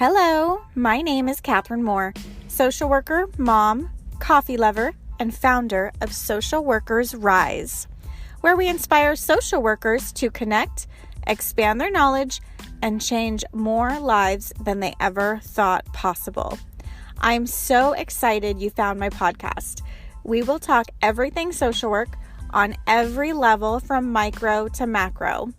Hello, my name is Catherine Moore, social worker, mom, coffee lover, and founder of Social Workers Rise, where we inspire social workers to connect, expand their knowledge, and change more lives than they ever thought possible. I'm so excited you found my podcast. We will talk everything social work on every level from micro to macro.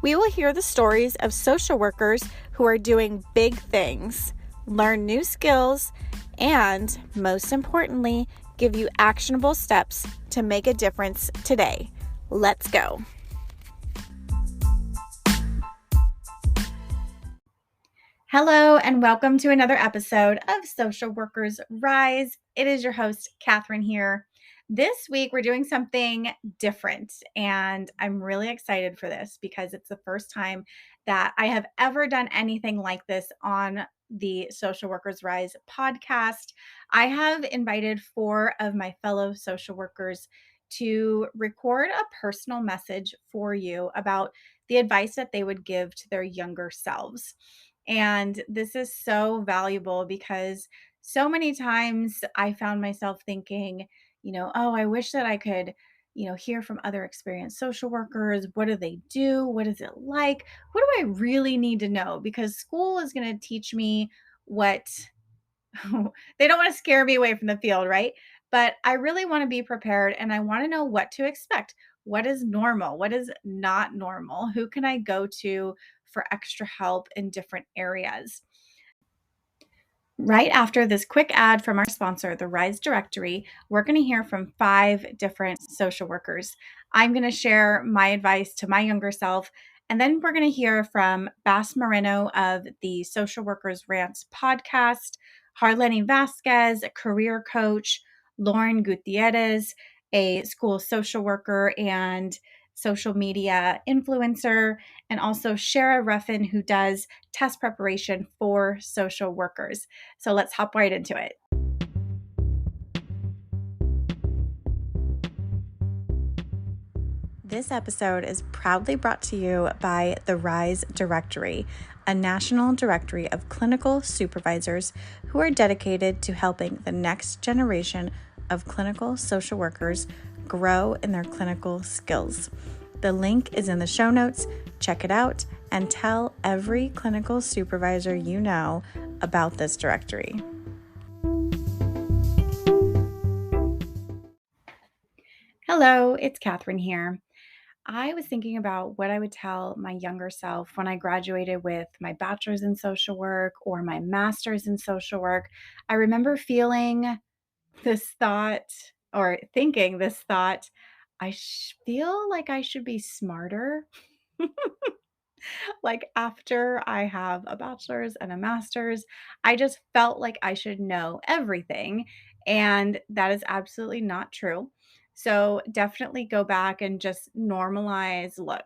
We will hear the stories of social workers who are doing big things, learn new skills, and most importantly, give you actionable steps to make a difference today. Let's go. Hello, and welcome to another episode of Social Workers Rise. It is your host, Catherine here. This week, we're doing something different, and I'm really excited for this because it's the first time that I have ever done anything like this on the Social Workers Rise podcast. I have invited 4 of my fellow social workers to record a personal message for you about the advice that they would give to their younger selves. And this is so valuable because so many times I found myself thinking, oh, I wish that I could, hear from other experienced social workers. What do they do? What is it like? What do I really need to know? Because school is going to teach me what they don't want to scare me away from the field, right? But I really want to be prepared and I want to know what to expect. What is normal? What is not normal? Who can I go to for extra help in different areas? Right after this quick ad from our sponsor, the Rise Directory, we're going to hear from 5 different social workers. I'm going to share my advice to my younger self, and then we're going to hear from Moreno of the Social Workers Rants podcast, Harleny Vasquez, a career coach, Lauren Gutierrez, a school social worker and social media influencer, and also Shara Ruffin, who does test preparation for social workers. So let's hop right into it. This episode is proudly brought to you by the Rise Directory, a national directory of clinical supervisors who are dedicated to helping the next generation of clinical social workers grow in their clinical skills. The link is in the show notes. Check it out and tell every clinical supervisor you know about this directory. Hello, it's Catherine here. I was thinking about what I would tell my younger self when I graduated with my bachelor's in social work or my master's in social work. I remember feeling this thought or thinking this thought, I feel like I should be smarter. Like after I have a bachelor's and a master's, I just felt like I should know everything. And that is absolutely not true. So definitely go back and just normalize look,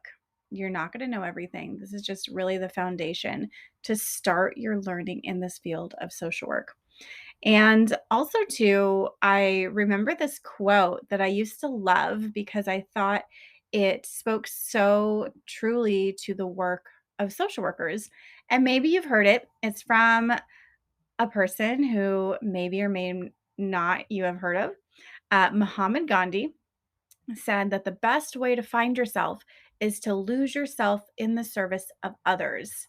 you're not going to know everything. This is just really the foundation to start your learning in this field of social work. And also, too, I remember this quote that I used to love because I thought it spoke so truly to the work of social workers. And maybe you've heard it. It's from a person who maybe or may not you have heard of. Muhammad Gandhi said that the best way to find yourself is to lose yourself in the service of others.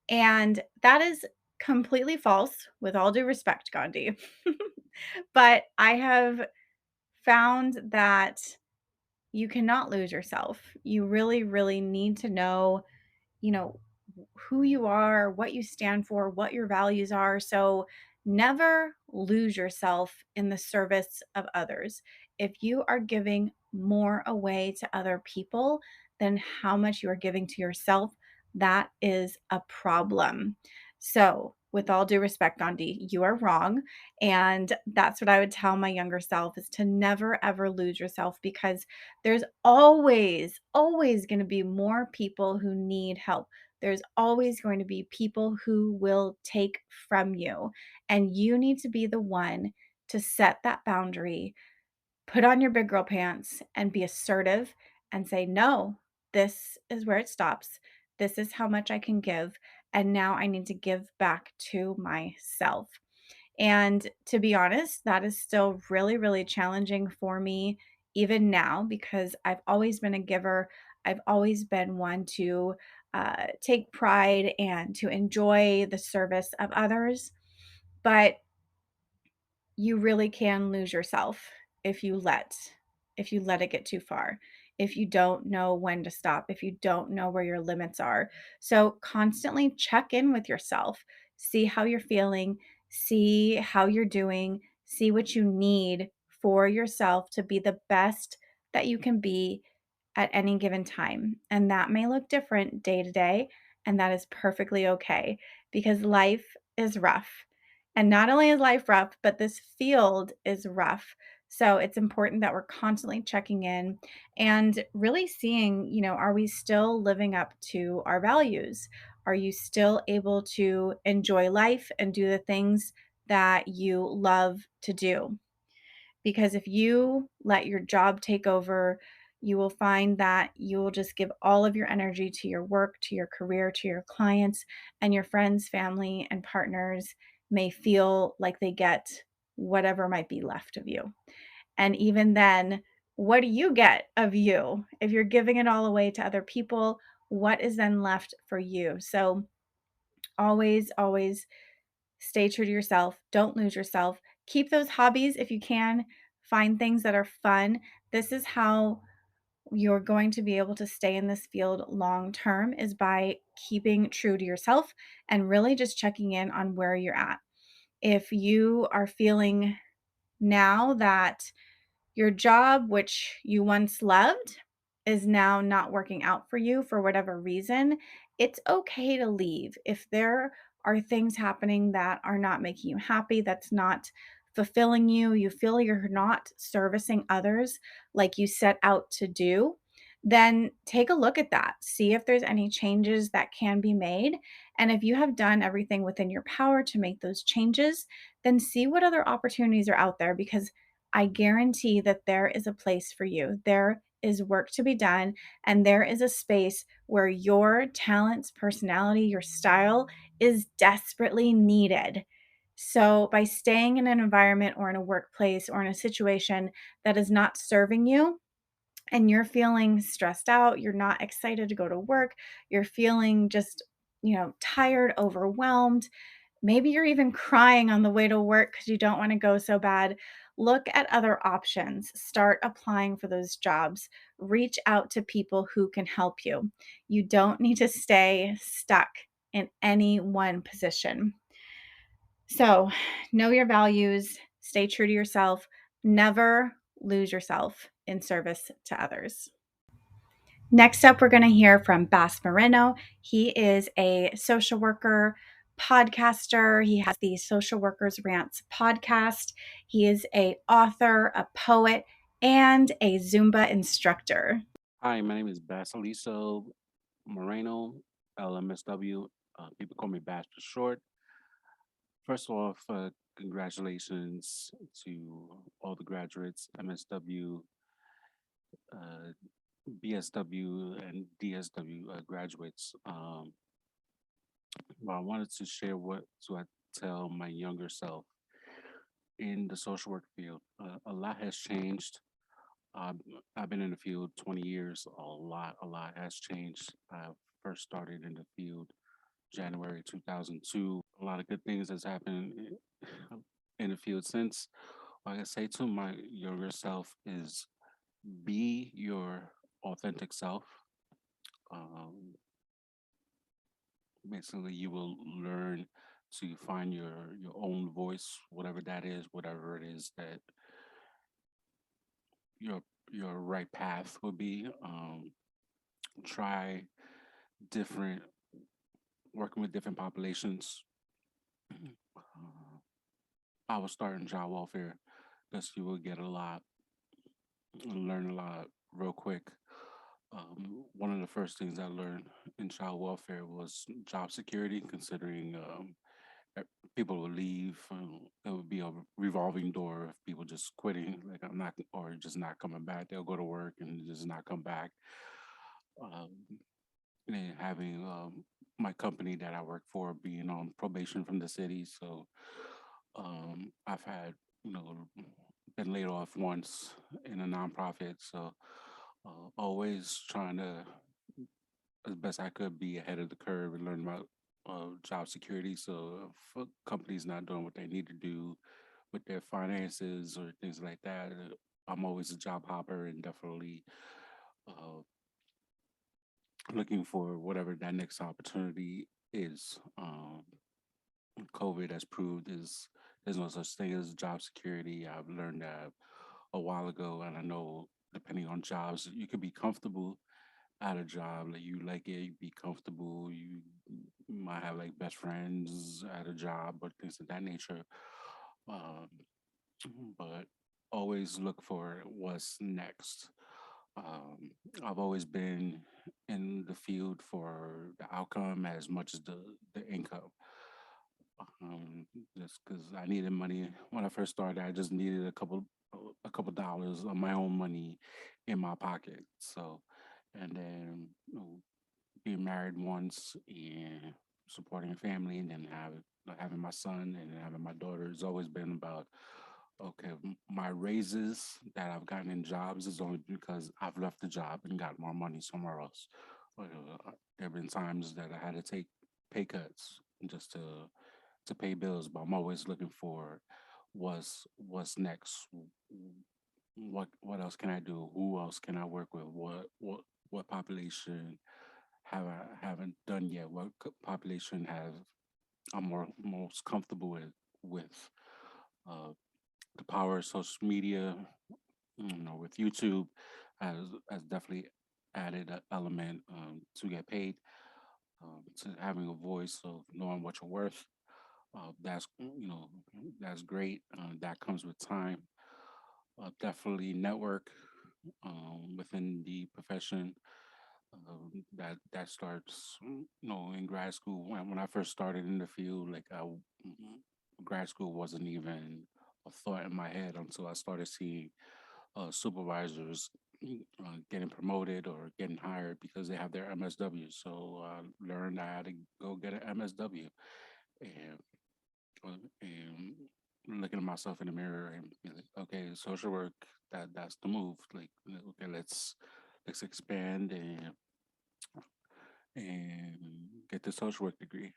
And that is completely false, with all due respect, Gandhi. But I have found that you cannot lose yourself. You really, really need to know, you know, who you are, what you stand for, what your values are. So never lose yourself in the service of others. If you are giving more away to other people than how much you are giving to yourself, that is a problem. So, with all due respect, Gandhi, you are wrong. And that's what I would tell my younger self is to never ever lose yourself because there's always going to be more people who need help. There's always going to be people who will take from you. And you need to be the one to set that boundary, put on your big girl pants, and be assertive and say, no, this is where it stops. This is how much I can give. And now I need to give back to myself. And to be honest, that is still really, really challenging for me even now because I've always been a giver. I've always been one to take pride and to enjoy the service of others. But you really can lose yourself if you let it get too far. If you don't know when to stop, if you don't know where your limits are. So constantly check in with yourself. See how you're feeling, see how you're doing, see what you need for yourself to be the best that you can be at any given time. And that may look different day to day, and that is perfectly okay because life is rough. And not only is life rough, but this field is rough. So it's important that we're constantly checking in and really seeing, are we still living up to our values? Are you still able to enjoy life and do the things that you love to do? Because if you let your job take over, you will find that you will just give all of your energy to your work, to your career, to your clients, and your friends, family, and partners may feel like they get whatever might be left of you. And even then, what do you get of you? If you're giving it all away to other people, what is then left for you? So, always, always stay true to yourself. Don't lose yourself. Keep those hobbies if you can. Find things that are fun. This is how you're going to be able to stay in this field long term is by keeping true to yourself and really just checking in on where you're at. If you are feeling now that your job, which you once loved, is now not working out for you for whatever reason. It's okay to leave. If there are things happening that are not making you happy, that's not fulfilling you, you feel you're not servicing others like you set out to do, then take a look at that. See if there's any changes that can be made. And if you have done everything within your power to make those changes, then see what other opportunities are out there because I guarantee that there is a place for you. There is work to be done, and there is a space where your talents, personality, your style is desperately needed. So, by staying in an environment or in a workplace or in a situation that is not serving you, and you're feeling stressed out, you're not excited to go to work, you're feeling just, tired, overwhelmed, maybe you're even crying on the way to work because you don't want to go so bad. Look at other options. Start applying for those jobs. Reach out to people who can help you. You don't need to stay stuck in any one position. So, know your values, stay true to yourself, never lose yourself in service to others. Next up, we're going to hear from Bass Moreno. He is a social worker, podcaster. He has the Social Workers Rants podcast. He is a author, a poet, and a Zumba instructor. Hi, my name is Basiliso Moreno, LMSW. People call me Bash for short. First off, congratulations to all the graduates, MSW, uh, BSW, and DSW graduates. But I wanted to share what to I tell my younger self in the social work field. A lot has changed. Um, I've been in the field 20 years. A lot has changed. I first started in the field January 2002. A lot of good things has happened in the field since. Like I say to my younger self is be your authentic self. Um, Basically, you will learn to find your own voice, whatever that is, whatever it is that your your right path will be. Try different working with different populations. I was starting child welfare because you will get a lot and learn a lot real quick. One of the first things I learned in child welfare was job security, considering people would leave. It would be a revolving door of people just quitting, like I'm not, or just not coming back. They'll go to work and just not come back. Um, and having my company that I work for being on probation from the city. So I've had, you know, been laid off once in a nonprofit. So always trying to, as best I could, be ahead of the curve and learn about job security. So if a company's not doing what they need to do with their finances or things like that, I'm always a job hopper and definitely uh, looking for whatever that next opportunity is. COVID has proved is there's no such thing as job security. I've learned that a while ago, and I know depending on jobs, you could be comfortable at a job, like you like it, you be comfortable, you might have like best friends at a job or things of that nature. Um, but always look for what's next. Um, I've always been in the field for the outcome as much as the income. Just because I needed money when I first started, I just needed a couple dollars of my own money in my pocket. So, and then being married once and supporting a family, and then having my son and then having my daughter has always been about okay. My raises that I've gotten in jobs is only because I've left the job and got more money somewhere else. There have been times that I had to take pay cuts just to pay bills, but I'm always looking for what's next. What else can I do? Who else can I work with? What population haven't done yet? What population have I'm most comfortable with uh, the power of social media, with YouTube has definitely added an element to get paid, to having a voice of knowing what you're worth. That's great. That comes with time. Definitely network within the profession. That starts, in grad school. When I first started in the field, grad school wasn't even a thought in my head until I started seeing supervisors getting promoted or getting hired because they have their MSW. So I learned I had to go get an MSW, and and looking at myself in the mirror and be like, okay, social work, that's the move. Like, okay, let's expand and get the social work degree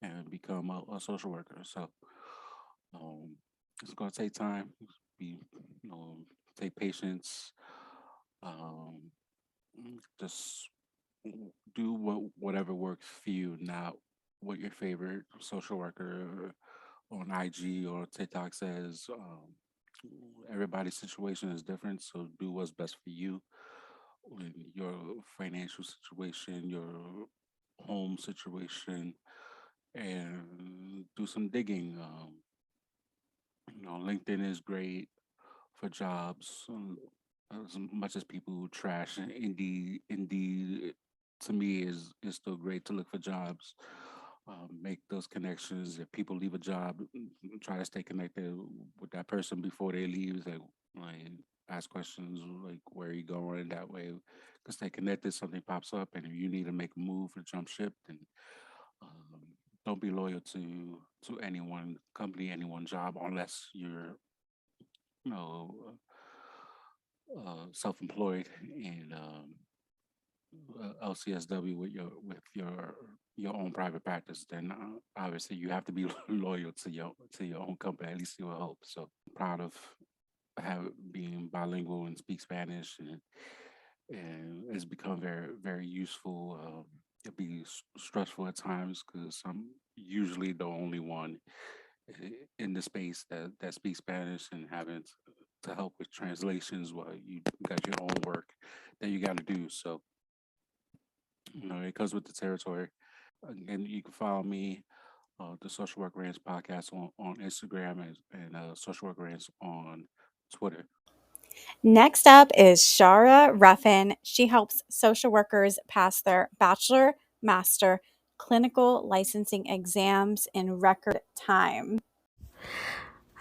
and become a social worker. So um, it's gonna take time. Be take patience. Um, just do whatever works for you, not what your favorite social worker on IG or TikTok says. Everybody's situation is different, so do what's best for you in your financial situation, your home situation, and do some digging. LinkedIn is great for jobs. As much as people trash Indeed to me is still great to look for jobs. Make those connections. If people leave a job, try to stay connected with that person before they leave. Like ask questions like where are you going that way. Because stay connected, something pops up, and if you need to make a move or jump ship, then um, don't be loyal to any one company, any one job, unless you're you know self-employed and LCSW with your own private practice, then obviously you have to be loyal to your own company. At least you will hope. So proud of being bilingual and speak Spanish, and it's become very very useful. It be stressful at times because I'm usually the only one in the space that speaks Spanish and having to help with translations while you got your own work that you got to do. So it comes with the territory. And you can follow me, the Social Work Rants podcast on Instagram and Social Work Rants on Twitter. Next up is Shara Ruffin. She helps social workers pass their bachelor, master, clinical licensing exams in record time.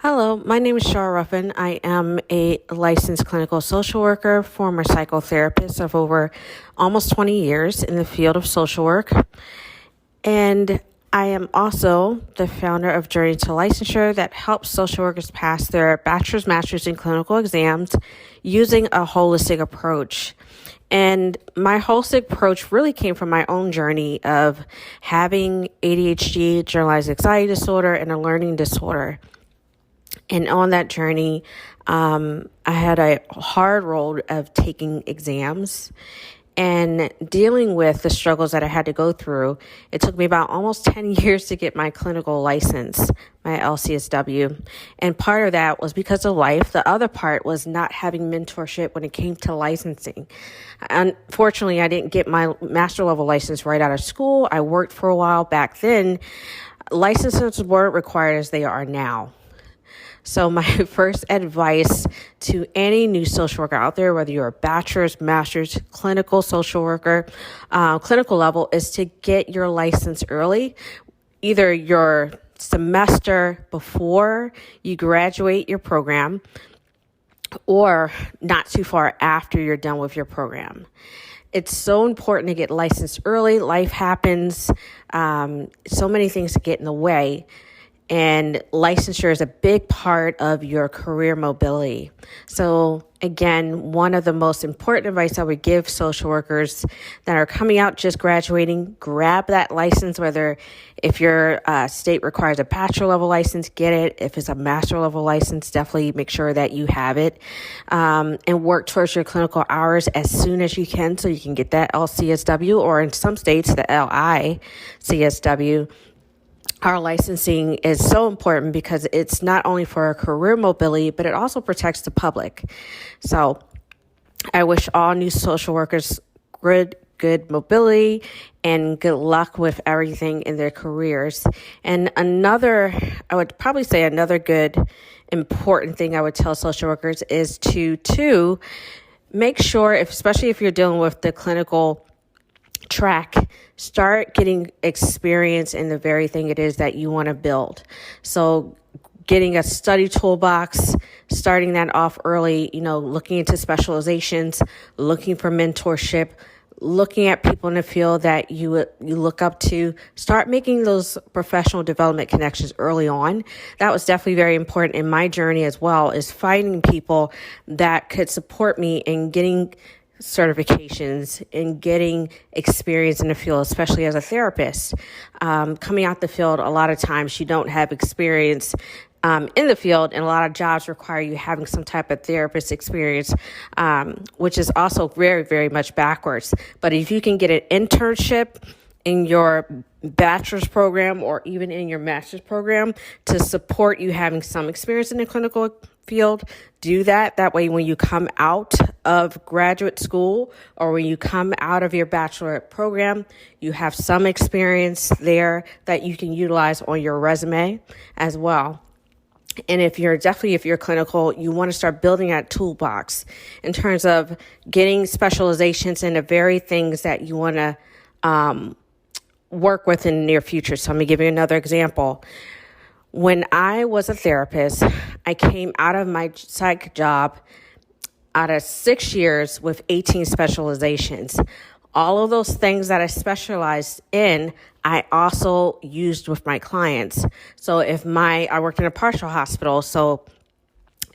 Hello, my name is Shara Ruffin. I am a licensed clinical social worker, former psychotherapist of over almost 20 years in the field of social work. And I am also the founder of Journey to Licensure that helps social workers pass their bachelor's, master's, and clinical exams using a holistic approach. And my holistic approach really came from my own journey of having ADHD, generalized anxiety disorder, and a learning disorder. And on that journey, I had a hard road of taking exams and dealing with the struggles that I had to go through. It took me about almost 10 years to get my clinical license, my LCSW. And part of that was because of life. The other part was not having mentorship when it came to licensing. Unfortunately, I didn't get my master level license right out of school. I worked for a while back then. Licenses weren't required as they are now. So my first advice to any new social worker out there, whether you're a bachelor's, master's, clinical social worker, clinical level, is to get your license early, either your semester before you graduate your program or not too far after you're done with your program. It's so important to get licensed early. Life happens. So many things get in the way. And licensure is a big part of your career mobility. So again, one of the most important advice I would give social workers that are coming out, just graduating, grab that license, whether if your state requires a bachelor level license, get it. If it's a master level license, definitely make sure that you have it, and work towards your clinical hours as soon as you can so you can get that LCSW, or in some states, the LICSW. Our licensing is so important because it's not only for our career mobility, but it also protects the public. So I wish all new social workers good mobility and good luck with everything in their careers. And I would probably say another good, important thing I would tell social workers is to make sure, especially if you're dealing with the clinical track, start getting experience in the very thing it is that you want to build. So getting a study toolbox, starting that off early, looking into specializations, looking for mentorship, looking at people in the field that you look up to, start making those professional development connections early on. That was definitely very important in my journey as well, is finding people that could support me in getting certifications and getting experience in the field, especially as a therapist. Coming out the field, a lot of times you don't have experience in the field, and a lot of jobs require you having some type of therapist experience, which is also very, very much backwards. But if you can get an internship in your bachelor's program or even in your master's program to support you having some experience in the clinical field, do that. That way, when you come out of graduate school or when you come out of your bachelorette program, you have some experience there that you can utilize on your resume as well. And if you're clinical, you want to start building that toolbox in terms of getting specializations in the very things that you want to work with in the near future. So I'm going to give you another example. When I was a therapist, I came out of my psych job out of 6 years with 18 specializations. All of those things that I specialized in, I also used with my clients. So I worked in a partial hospital. So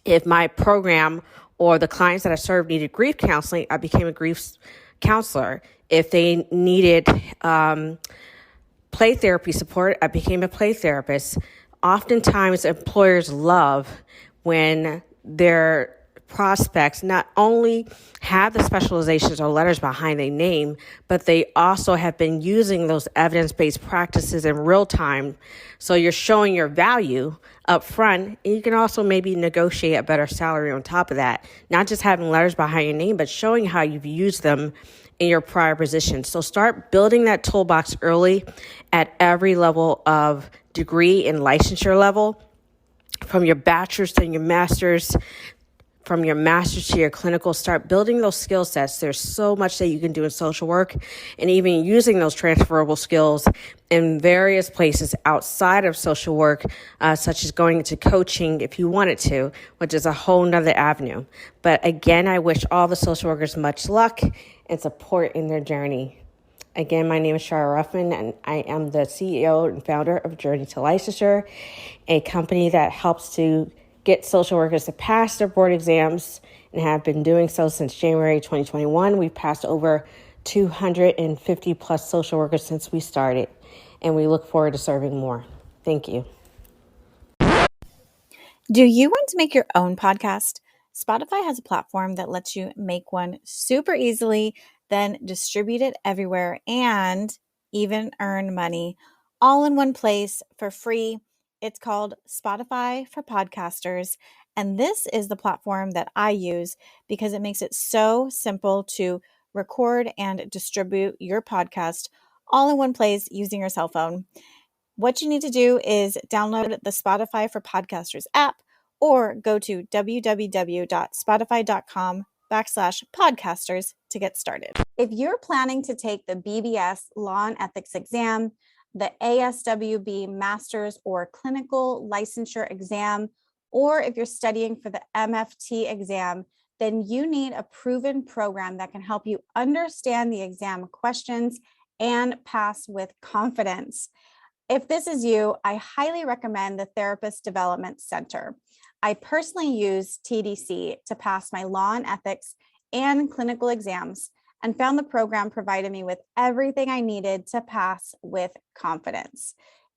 if my program or the clients that I served needed grief counseling, I became a grief counselor. If they needed play therapy support, I became a play therapist. Oftentimes, employers love when their prospects not only have the specializations or letters behind their name, but they also have been using those evidence-based practices in real time. So you're showing your value up front, and you can also maybe negotiate a better salary on top of that. Not just having letters behind your name, but showing how you've used them in your prior position. So start building that toolbox early at every level of degree and licensure level, from your bachelor's to your master's, from your master's to your clinical, start building those skill sets. There's so much that you can do in social work, and even using those transferable skills in various places outside of social work, such as going into coaching if you wanted to, which is a whole nother avenue. But again, I wish all the social workers much luck and support in their journey. Again, my name is Shara Ruffin, and I am the CEO and founder of Journey to Licensure, a company that helps to get social workers to pass their board exams and have been doing so since January 2021. We've passed over 250 plus social workers since we started, and we look forward to serving more. Thank you. Do you want to make your own podcast? Spotify has a platform that lets you make one super easily, then distribute it everywhere and even earn money all in one place for free. It's called Spotify for Podcasters. And this is the platform that I use because it makes it so simple to record and distribute your podcast all in one place using your cell phone. What you need to do is download the Spotify for Podcasters app or go to www.spotify.com/podcasters to get started. If you're planning to take the BBS Law and Ethics exam, the ASWB Master's or Clinical Licensure exam, or if you're studying for the MFT exam, then you need a proven program that can help you understand the exam questions and pass with confidence. If this is you, I highly recommend the Therapist Development Center. I personally use TDC to pass my law and ethics and clinical exams and found the program provided me with everything I needed to pass with confidence.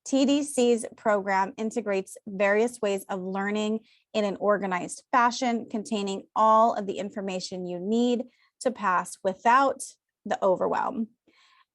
TDC's program integrates various ways of learning in an organized fashion, containing all of the information you need to pass without the overwhelm.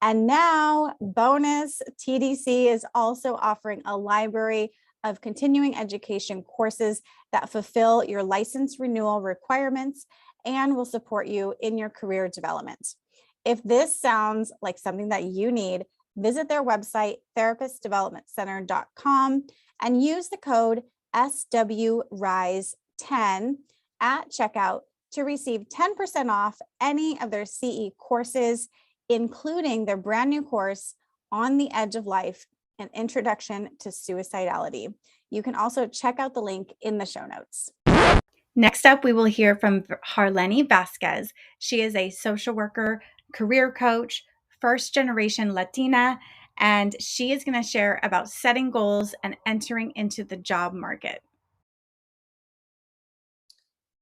And now, bonus, TDC is also offering a library of continuing education courses that fulfill your license renewal requirements and will support you in your career development. If this sounds like something that you need, visit their website, therapistdevelopmentcenter.com, and use the code SWRISE10 at checkout to receive 10% off any of their CE courses, including their brand new course, On the Edge of Life, an Introduction to Suicidality. You can also check out the link in the show notes. Next up, we will hear from Harleny Vasquez. She is a social worker, career coach, first-generation Latina, and she is going to share about setting goals and entering into the job market.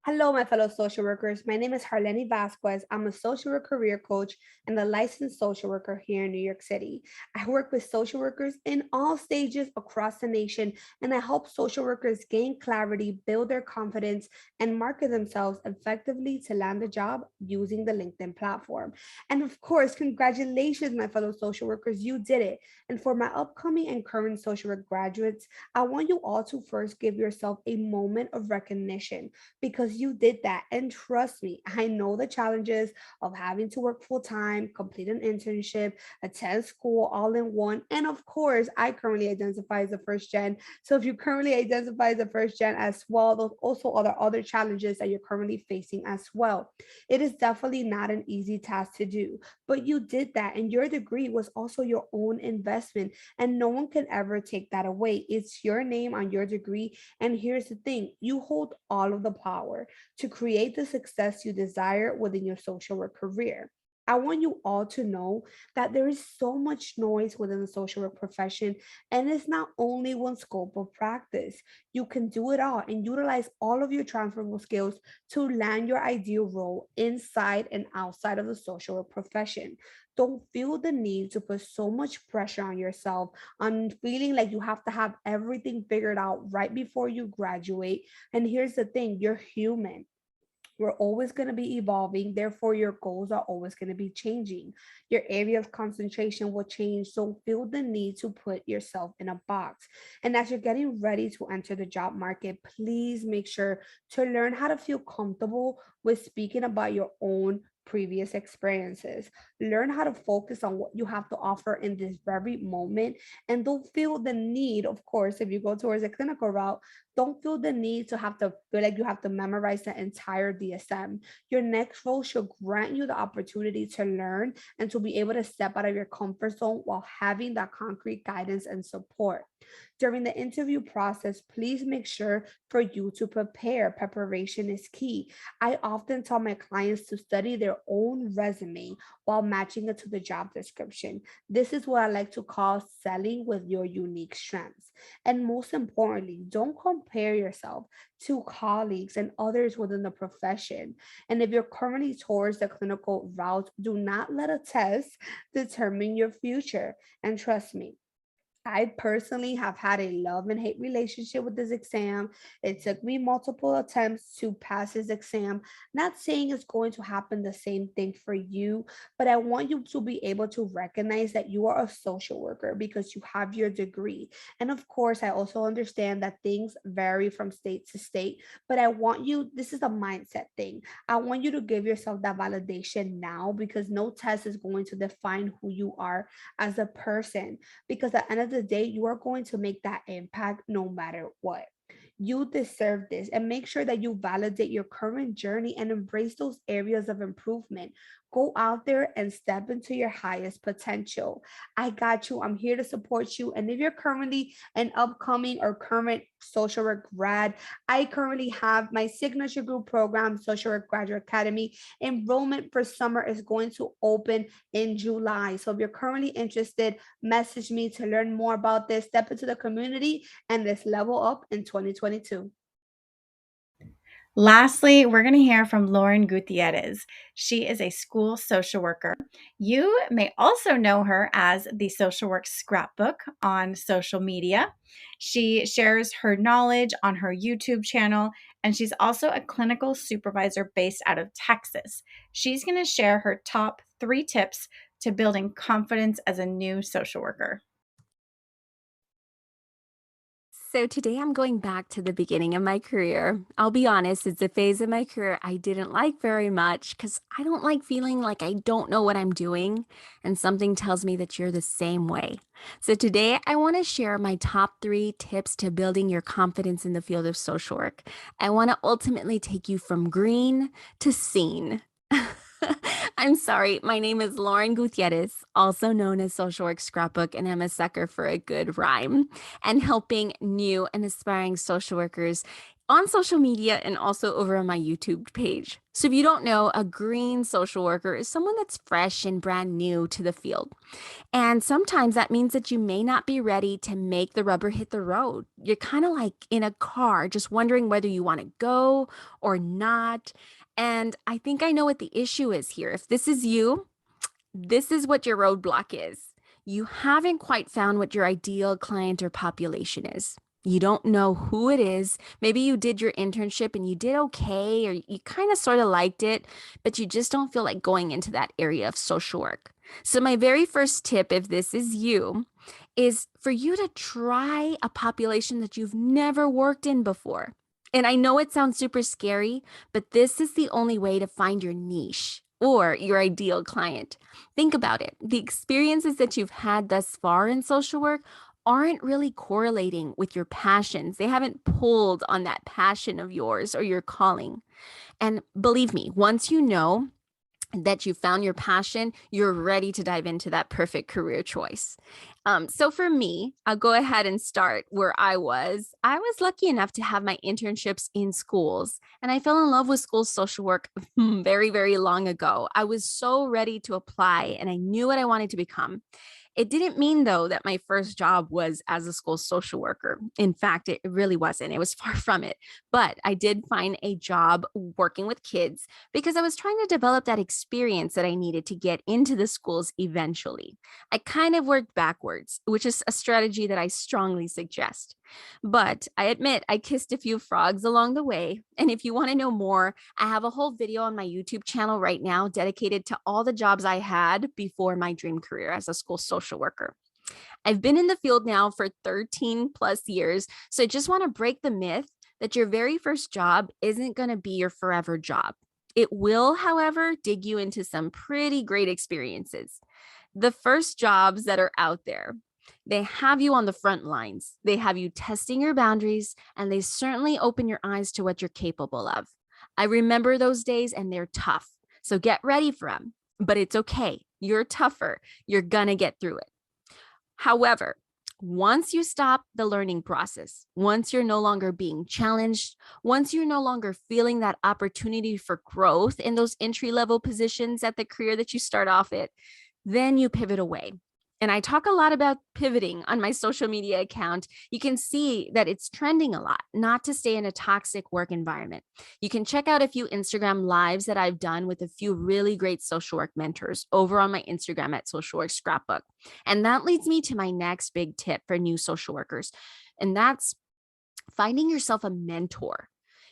Hello, my fellow social workers. My name is Harleny Vasquez. I'm a social work career coach and a licensed social worker here in New York City. I work with social workers in all stages across the nation, and I help social workers gain clarity, build their confidence, and market themselves effectively to land a job using the LinkedIn platform. And of course, congratulations, my fellow social workers. You did it. And for my upcoming and current social work graduates, I want you all to first give yourself a moment of recognition, because you did that. And trust me, I know the challenges of having to work full time, complete an internship, attend school all in one. And of course, I currently identify as a first gen. So if you currently identify as a first gen as well, those also other challenges that you're currently facing as well. It is definitely not an easy task to do, but you did that. And your degree was also your own investment. And no one can ever take that away. It's your name on your degree. And here's the thing, you hold all of the power to create the success you desire within your social work career. I want you all to know that there is so much noise within the social work profession, and it's not only one scope of practice. You can do it all and utilize all of your transferable skills to land your ideal role inside and outside of the social work profession. Don't feel the need to put so much pressure on yourself, on feeling like you have to have everything figured out right before you graduate. And here's the thing, you're human. We're always going to be evolving. Therefore, your goals are always going to be changing. Your area of concentration will change. So feel the need to put yourself in a box. And as you're getting ready to enter the job market, please make sure to learn how to feel comfortable with speaking about your own previous experiences. Learn how to focus on what you have to offer in this very moment, and don't feel the need, of course, if you go towards a clinical route, don't feel the need to have to feel like you have to memorize the entire DSM. Your next role should grant you the opportunity to learn and to be able to step out of your comfort zone while having that concrete guidance and support. During the interview process, please make sure for you to prepare. Preparation is key. I often tell my clients to study their own resume while matching it to the job description. This is what I like to call selling with your unique strengths. And most importantly, don't compare yourself to colleagues and others within the profession. And if you're currently towards the clinical route, do not let a test determine your future. And trust me, I personally have had a love and hate relationship with this exam. It took me multiple attempts to pass this exam. Not saying it's going to happen the same thing for you, but I want you to be able to recognize that you are a social worker because you have your degree. And of course, I also understand that things vary from state to state, but I want you, this is a mindset thing. I want you to give yourself that validation now because no test is going to define who you are as a person, because at the end of the day, you are going to make that impact no matter what. You deserve this, and make sure that you validate your current journey and embrace those areas of improvement. Go out there and step into your highest potential. I got you. I'm here to support you. And if you're currently an upcoming or current social work grad, I currently have my signature group program, Social Work Graduate Academy. Enrollment for summer is going to open in July. So if you're currently interested, message me to learn more about this. Step into the community and let's level up in 2022. Lastly, we're going to hear from Lauren Gutierrez. She is a school social worker. You may also know her as the Social Work Scrapbook on social media. She shares her knowledge on her YouTube channel, and she's also a clinical supervisor based out of Texas. She's going to share her top 3 tips to building confidence as a new social worker. So today I'm going back to the beginning of my career. I'll be honest, it's a phase of my career I didn't like very much because I don't like feeling like I don't know what I'm doing, and something tells me that you're the same way. So today I want to share my top 3 tips to building your confidence in the field of social work. I want to ultimately take you from green to seen. I'm sorry, my name is Lauren Gutierrez, also known as Social Work Scrapbook, and I'm a sucker for a good rhyme and helping new and aspiring social workers on social media and also over on my YouTube page. So if you don't know, a green social worker is someone that's fresh and brand new to the field. And sometimes that means that you may not be ready to make the rubber hit the road. You're kind of like in a car, just wondering whether you want to go or not. And I think I know what the issue is here. If this is you, this is what your roadblock is. You haven't quite found what your ideal client or population is. You don't know who it is. Maybe you did your internship and you did okay, or you kind of sort of liked it, but you just don't feel like going into that area of social work. So, my very first tip, if this is you, is for you to try a population that you've never worked in before. And I know it sounds super scary, but this is the only way to find your niche or your ideal client. Think about it. The experiences that you've had thus far in social work aren't really correlating with your passions. They haven't pulled on that passion of yours or your calling. And believe me, once you know that you found your passion, you're ready to dive into that perfect career choice. So for me, I'll go ahead and start where I was. I was lucky enough to have my internships in schools, and I fell in love with school social work very, very long ago. I was so ready to apply, and I knew what I wanted to become. It didn't mean, though, that my first job was as a school social worker. In fact, it really wasn't. It was far from it. But I did find a job working with kids because I was trying to develop that experience that I needed to get into the schools eventually. I kind of worked backwards, which is a strategy that I strongly suggest. But I admit I kissed a few frogs along the way. And if you want to know more, I have a whole video on my YouTube channel right now dedicated to all the jobs I had before my dream career as a school social worker. I've been in the field now for 13 plus years. So I just want to break the myth that your very first job isn't going to be your forever job. It will, however, dig you into some pretty great experiences. The first jobs that are out there, they have you on the front lines. They have you testing your boundaries, and they certainly open your eyes to what you're capable of. I remember those days, and they're tough. So get ready for them, but it's okay. You're tougher. You're going to get through it. However, once you stop the learning process, once you're no longer being challenged, once you're no longer feeling that opportunity for growth in those entry-level positions at the career that you start off at, then you pivot away. And I talk a lot about pivoting on my social media account. You can see that it's trending a lot, not to stay in a toxic work environment. You can check out a few Instagram lives that I've done with a few really great social work mentors over on my Instagram at Social Work Scrapbook. And that leads me to my next big tip for new social workers, and that's finding yourself a mentor.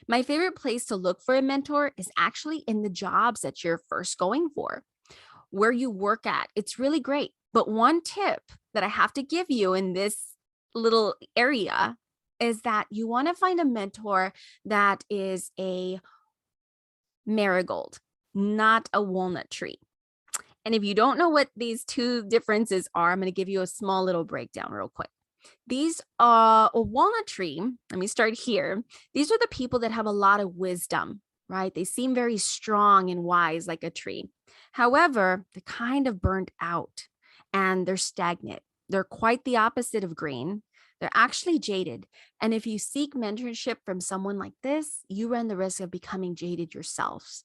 My favorite place to look for a mentor is actually in the jobs that you're first going for, where you work at. It's really great. But one tip that I have to give you in this little area is that you want to find a mentor that is a marigold, not a walnut tree. And if you don't know what these two differences are, I'm going to give you a small little breakdown real quick. These are a walnut tree. Let me start here. These are the people that have a lot of wisdom, right? They seem very strong and wise like a tree. However, they're kind of burned out and they're stagnant. They're quite the opposite of green. They're actually jaded. And if you seek mentorship from someone like this, you run the risk of becoming jaded yourselves.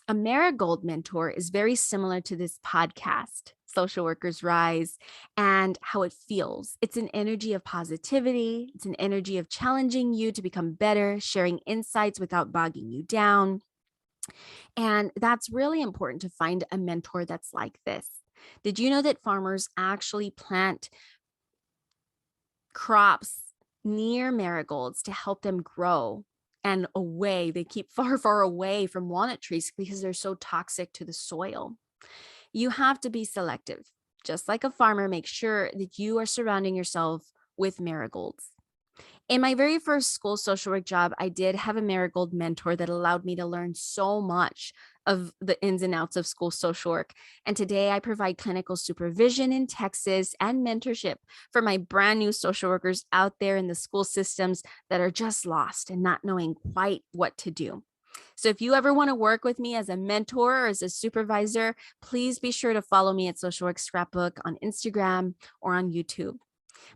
A marigold mentor is very similar to this podcast, Social Workers Rise, and how it feels. It's an energy of positivity. It's an energy of challenging you to become better, sharing insights without bogging you down. And that's really important to find a mentor that's like this. Did you know that farmers actually plant crops near marigolds to help them grow and away? They keep far, far away from walnut trees because they're so toxic to the soil. You have to be selective. Just like a farmer, make sure that you are surrounding yourself with marigolds. In my very first school social work job, I did have a marigold mentor that allowed me to learn so much of the ins and outs of school social work. And today I provide clinical supervision in Texas and mentorship for my brand new social workers out there in the school systems that are just lost and not knowing quite what to do. So if you ever want to work with me as a mentor or as a supervisor, please be sure to follow me at Social Work Scrapbook on Instagram or on YouTube.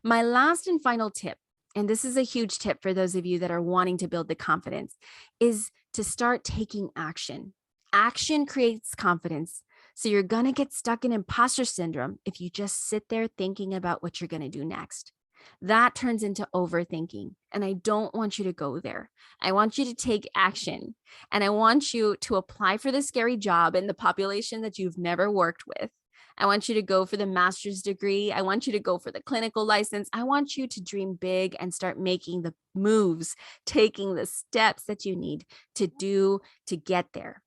My last and final tip, and this is a huge tip for those of you that are wanting to build the confidence, is to start taking action. Action creates confidence. So you're going to get stuck in imposter syndrome if you just sit there thinking about what you're going to do next. That turns into overthinking. And I don't want you to go there. I want you to take action. And I want you to apply for the scary job in the population that you've never worked with. I want you to go for the master's degree. I want you to go for the clinical license. I want you to dream big and start making the moves, taking the steps that you need to do to get there.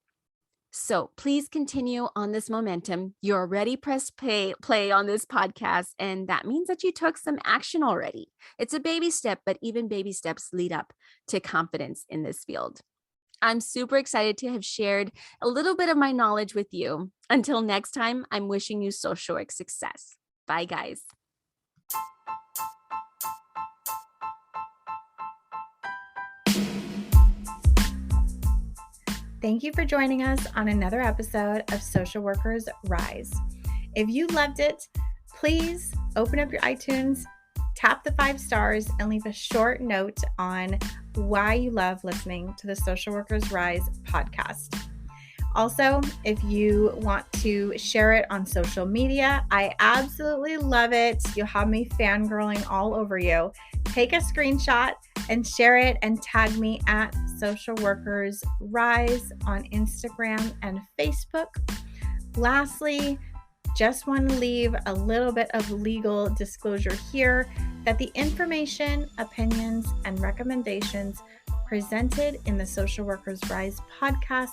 So please continue on this momentum. You already pressed play on this podcast, and that means that you took some action already. It's a baby step, but even baby steps lead up to confidence in this field. I'm super excited to have shared a little bit of my knowledge with you. Until next time, I'm wishing you social work success. Bye, guys. Thank you for joining us on another episode of Social Workers Rise. If you loved it, please open up your iTunes, tap the 5 stars, and leave a short note on why you love listening to the Social Workers Rise podcast. Also, if you want to share it on social media, I absolutely love it. You'll have me fangirling all over you. Take a screenshot and share it and tag me at Social Workers Rise on Instagram and Facebook. Lastly, just want to leave a little bit of legal disclosure here that the information, opinions, and recommendations presented in the Social Workers Rise podcast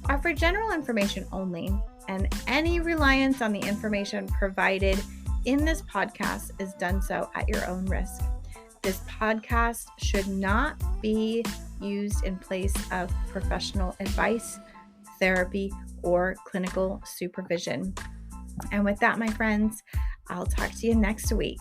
are for general information only, and any reliance on the information provided in this podcast is done so at your own risk. This podcast should not be used in place of professional advice, therapy, or clinical supervision. And with that, my friends, I'll talk to you next week.